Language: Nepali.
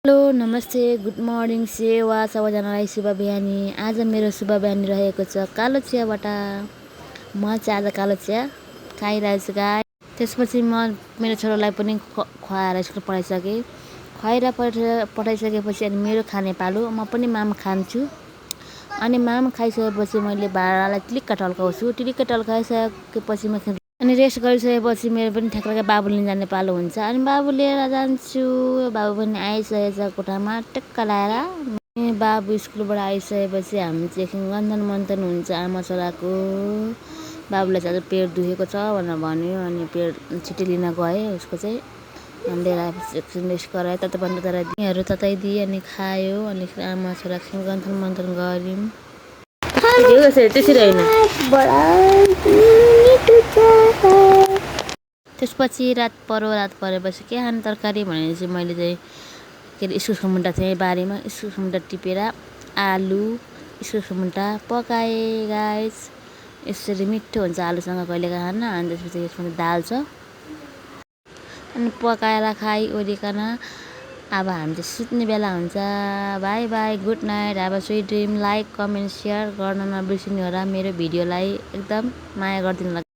हेलो नमस्ते गुड मर्निङ सेवा सबैजनालाई शुभ बिहानी। आज मेरो शुभ बिहानी रहेको छ कालो चियाबाट। म चाहिँ आज कालो चिया खाइरहेको छु गाई। त्यसपछि म मेरो छोरालाई पनि खुवाएर स्कुल पठाइसकेँ। खुवाएर पठाइसकेपछि अनि मेरो खाने पालो म पनि माम खान्छु। अनि माम खाइसकेपछि मैले भाँडालाई टिलिक्क टल्काउँछु। टिलिक्क टल्काइसकेपछि म अनि रेस्ट गरिसकेपछि मेरो पनि ठ्याक्क बाबु लिन जाने पालो हुन्छ। अनि बाबु लिएर जान्छु। बाबु पनि आइसकेछ कोठामा टक्क लाएर। बाबु स्कुलबाट आइसकेपछि हामी चाहिँ एकछिन गन्थन मन्थन हुन्छ आमा छोराको। बाबुलाई चाहिँ आज पेट दुखेको छ भनेर भन्यो। अनि पेट छिट्टी लिन गएँ उसको चाहिँ। अनि लिएर आएपछि एकछिन रेस्ट गराएँ तताइदिएँ तताइदिएँ अनि खायो। अनि आमा छोरा एकछिन गन्थन मन्थन गऱ्यौँ। त्यसरी होइन। त्यसपछि रात परेपछि के खाने तरकारी भनेर चाहिँ मैले चाहिँ के अरे इस्कुसको मुन्टा थिएँ बारीमा। इस्कुसको मुन्टा टिपेर आलु इस्कुसको मुन्टा पकाएँ गाइस। यसरी मिठो हुन्छ आलुसँग कहिले खाना। अनि त्यसपछि यसमा दाल छ अनि पकाएर खाइओरिकन अब हामी चाहिँ सुत्ने बेला हुन्छ। By by good night have a sweet dream. Like comment share गर्न नबिर्सिनु होला। मेरो भिडियोलाई एकदम माया गरिदिनु होला।